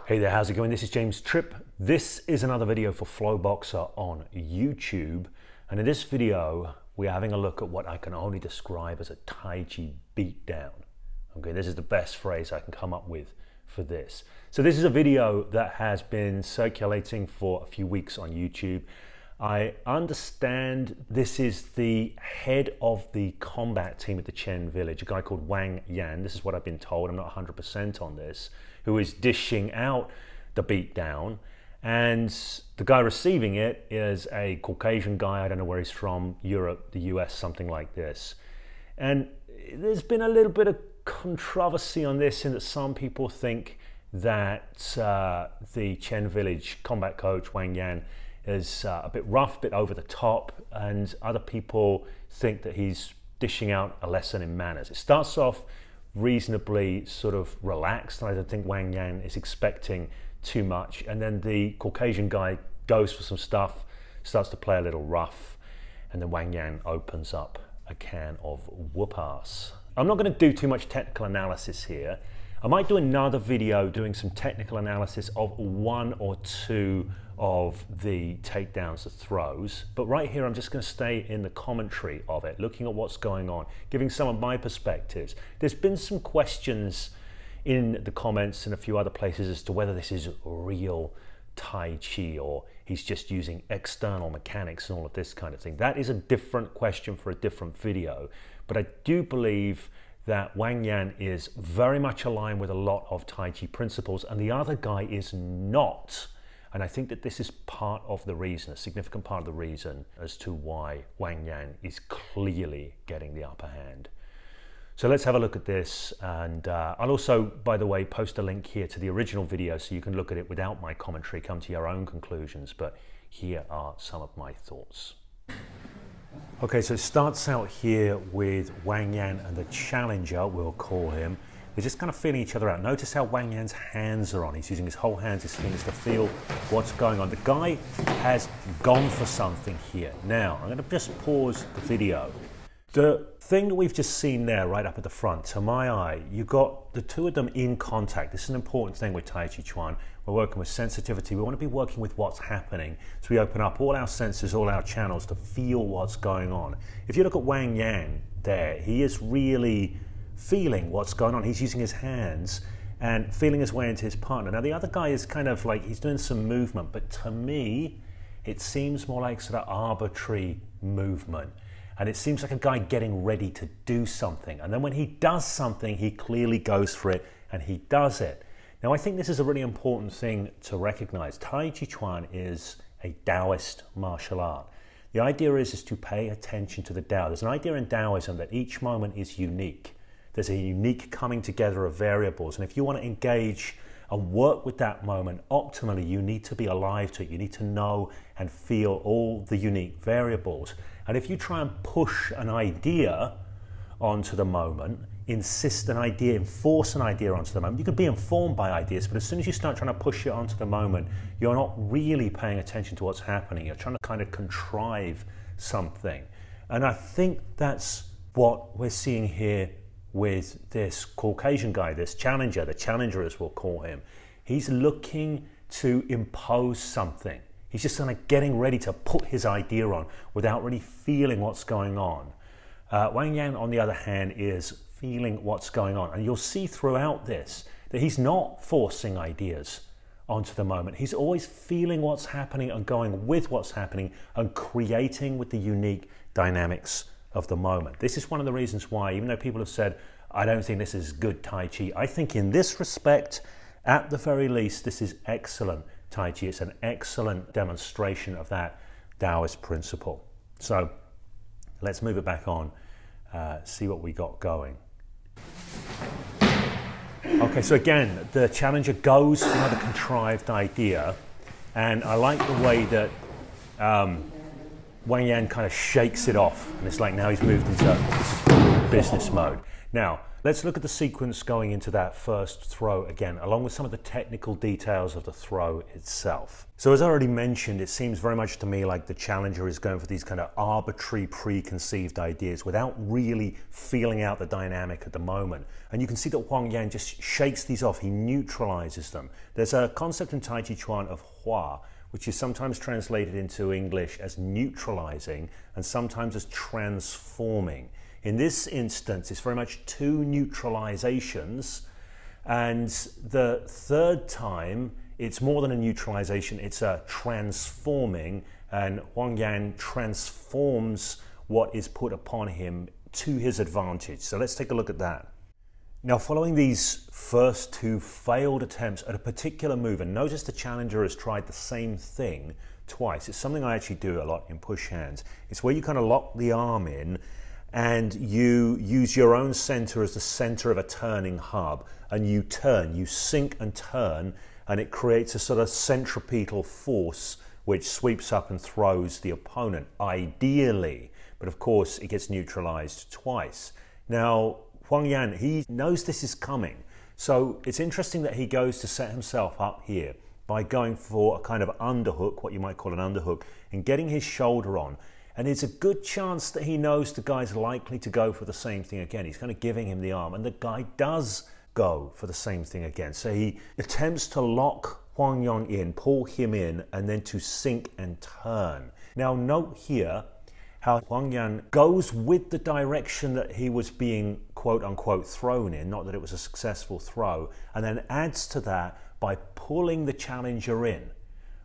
Hey there, how's it going? This is James Tripp. This is another video for Flowboxer on YouTube. And in this video, we're having a look at what I can only describe as a Tai Chi beatdown. Okay, this is the best phrase I can come up with for this. So this is a video that has been circulating for a few weeks on YouTube. I understand this is the head of the combat team at the Chen village, a guy called Wang Yan. This is what I've been told. I'm not 100% on this, who is dishing out the beatdown. And the guy receiving it is a Caucasian guy. I don't know where he's from, Europe, the US, something like this. And there's been a little bit of controversy on this in that some people think that the Chen village combat coach, Wang Yan, is a bit rough, a bit over the top, and other people think that he's dishing out a lesson in manners. It starts off reasonably sort of relaxed, and I don't think Wang Yan is expecting too much, and then the Caucasian guy goes for some stuff, starts to play a little rough, and then Wang Yan opens up a can of whoop-ass. I'm not going to do too much technical analysis here. I might do another video doing some technical analysis of one or two of the takedowns, the throws, but right here I'm just going to stay in the commentary of it, looking at what's going on, giving some of my perspectives. There's been some questions in the comments and a few other places as to whether this is real Tai Chi or he's just using external mechanics and all of this kind of thing. That is a different question for a different video, but I do believe that Wang Yan is very much aligned with a lot of Tai Chi principles and the other guy is not. And I think that this is part of the reason, a significant part of the reason as to why Wang Yan is clearly getting the upper hand. So let's have a look at this, and I'll also, by the way, post a link here to the original video so you can look at it without my commentary, come to your own conclusions, but here are some of my thoughts. Okay, so it starts out here with Wang Yan and the challenger, we'll call him. They're just kind of feeling each other out. Notice how Wang Yan's hands are on. He's using his whole hands, his fingers to feel what's going on. The guy has gone for something here. Now, I'm going to just pause the video. The thing that we've just seen there right up at the front, to my eye, you've got the two of them in contact. This is an important thing with Taijiquan. We're working with sensitivity. We want to be working with what's happening. So we open up all our senses, all our channels to feel what's going on. If you look at Wang Yan there, he is really feeling what's going on. He's using his hands and feeling his way into his partner. Now the other guy is kind of like, he's doing some movement, but to me, it seems more like sort of arbitrary movement. And it seems like a guy getting ready to do something. And then when he does something, he clearly goes for it and he does it. Now I think this is a really important thing to recognize. Taijiquan is a Taoist martial art. The idea is to pay attention to the Tao. There's an idea in Taoism that each moment is unique. There's a unique coming together of variables, and if you want to engage and work with that moment optimally, you need to be alive to it. You need to know and feel all the unique variables. And if you try and push an idea onto the moment, insist an idea, enforce an idea onto the moment, you can be informed by ideas, but as soon as you start trying to push it onto the moment, you're not really paying attention to what's happening. You're trying to kind of contrive something. And I think that's what we're seeing here with this Caucasian guy, this challenger, the challenger as we'll call him. He's looking to impose something. He's just kind of getting ready to put his idea on without really feeling what's going on. Wang Yan, on the other hand, is feeling what's going on. And you'll see throughout this that he's not forcing ideas onto the moment. He's always feeling what's happening and going with what's happening and creating with the unique dynamics of the moment. This is one of the reasons why, even though people have said, I don't think this is good Tai Chi, I think in this respect, at the very least, this is excellent Tai Chi. It's an excellent demonstration of that Taoist principle. So let's move it back on, see what we got going. Okay, so again, the challenger goes for another contrived idea, and I like the way that Wang Yan kind of shakes it off, and it's like now he's moved into business mode. Now, Let's look at the sequence going into that first throw again, along with some of the technical details of the throw itself. So as I already mentioned, it seems very much to me like the challenger is going for these kind of arbitrary preconceived ideas without really feeling out the dynamic at the moment. And you can see that Wang Yan just shakes these off, he neutralizes them. There's a concept in Taijiquan of hua, which is sometimes translated into English as neutralizing and sometimes as transforming. In this instance, it's very much two neutralizations, and the third time, it's more than a neutralization, it's a transforming, and Wang Yan transforms what is put upon him to his advantage. So let's take a look at that. Now, following these first two failed attempts at a particular move, and notice the challenger has tried the same thing twice. It's something I actually do a lot in push hands. It's where you kind of lock the arm in and you use your own center as the center of a turning hub, and you turn, you sink and turn, and it creates a sort of centripetal force which sweeps up and throws the opponent, ideally. But of course, it gets neutralized twice. Now, Wang Yan, he knows this is coming. So it's interesting that he goes to set himself up here by going for a kind of underhook, what you might call an underhook, and getting his shoulder on. And it's a good chance that he knows the guy's likely to go for the same thing again. He's kind of giving him the arm, and the guy does go for the same thing again. So he attempts to lock Wang Yan in, pull him in, and then to sink and turn. Now note here how Wang Yan goes with the direction that he was being quote unquote thrown in, not that it was a successful throw, and then adds to that by pulling the challenger in.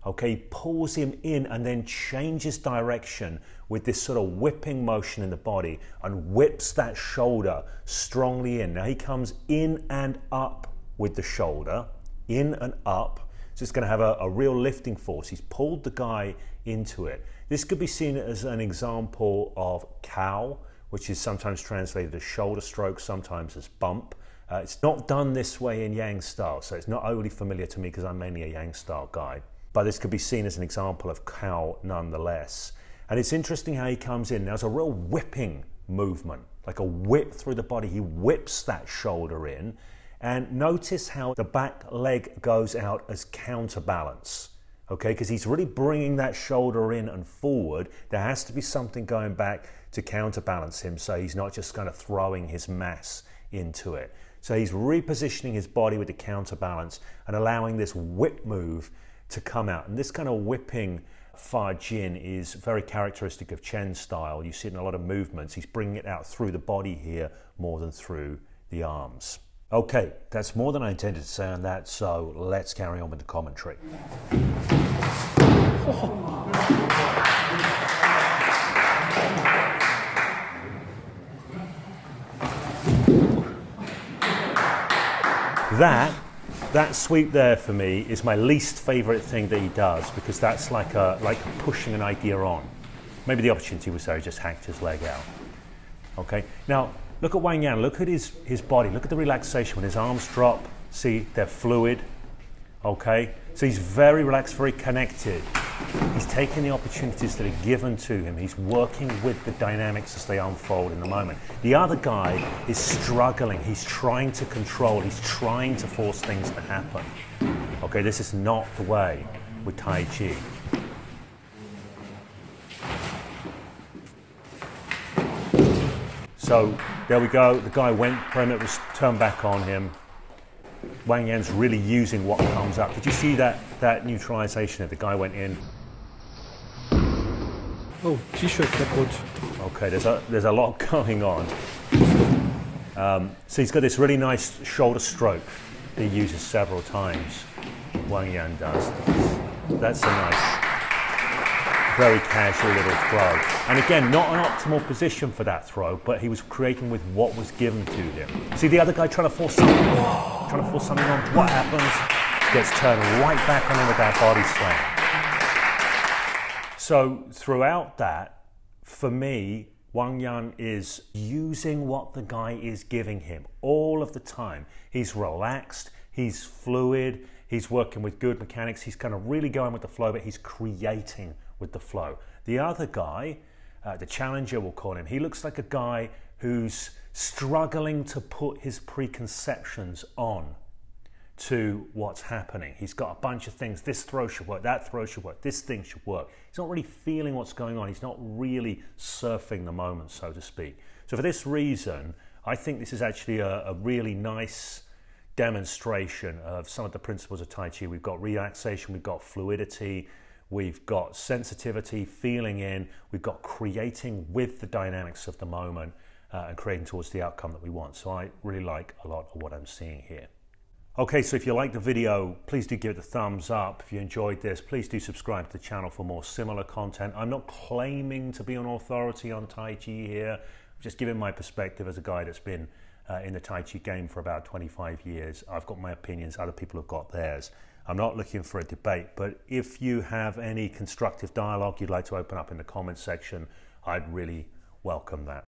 Okay, he pulls him in and then changes direction with this sort of whipping motion in the body and whips that shoulder strongly in. Now he comes in and up with the shoulder, in and up. So it's going to have a real lifting force. He's pulled the guy into it. This could be seen as an example of cow, which is sometimes translated as shoulder stroke, sometimes as bump. It's not done this way in Yang style, so it's not overly familiar to me because I'm mainly a Yang style guy. But this could be seen as an example of cow nonetheless. And it's interesting how he comes in. Now, it's a real whipping movement, like a whip through the body. He whips that shoulder in. And notice how the back leg goes out as counterbalance. Okay, because he's really bringing that shoulder in and forward. There has to be something going back to counterbalance him, so he's not just kind of throwing his mass into it. So he's repositioning his body with the counterbalance and allowing this whip move to come out. And this kind of whipping Fa Jin is very characteristic of Chen style. You see it in a lot of movements. He's bringing it out through the body here more than through the arms. Okay, that's more than I intended to say on that, so let's carry on with the commentary. That sweep there for me is my least favorite thing that he does, because that's like pushing an idea on. Maybe the opportunity was there, he just hacked his leg out. Okay, now look at Wang Yan, look at his body, look at the relaxation when his arms drop. See, they're fluid. Okay, so he's very relaxed, very connected. He's taking the opportunities that are given to him. He's working with the dynamics as they unfold in the moment. The other guy is struggling. He's trying to control. He's trying to force things to happen. Okay, this is not the way with Tai Chi. So there we go. The guy went for him. It was turned back on him. Wang Yan's really using what comes up. Did you see that neutralization there? The guy went in. Oh, t-shirt kaputt. Okay, there's a lot going on. So he's got this really nice shoulder stroke that he uses several times. Wang Yan does. That's a nice, very casual little throw. And again, not an optimal position for that throw, but he was creating with what was given to him. See the other guy trying to force something on? What happens? Gets turned right back on him with that body slam. So throughout that, for me, Wang Yan is using what the guy is giving him all of the time. He's relaxed, he's fluid, he's working with good mechanics, he's kind of really going with the flow, but he's creating with the flow. The other guy, the challenger we'll call him, he looks like a guy who's struggling to put his preconceptions on to what's happening. He's got a bunch of things. This throw should work, that throw should work, this thing should work. He's not really feeling what's going on. He's not really surfing the moment, so to speak. So for this reason, I think this is actually a really nice demonstration of some of the principles of Tai Chi. We've got relaxation, we've got fluidity, we've got sensitivity, feeling in, we've got creating with the dynamics of the moment and creating towards the outcome that we want. So I really like a lot of what I'm seeing here. Okay, so if you liked the video, please do give it a thumbs up. If you enjoyed this, please do subscribe to the channel for more similar content. I'm not claiming to be an authority on Tai Chi here. I'm just giving my perspective as a guy that's been in the Tai Chi game for about 25 years. I've got my opinions, other people have got theirs. I'm not looking for a debate, but if you have any constructive dialogue you'd like to open up in the comments section, I'd really welcome that.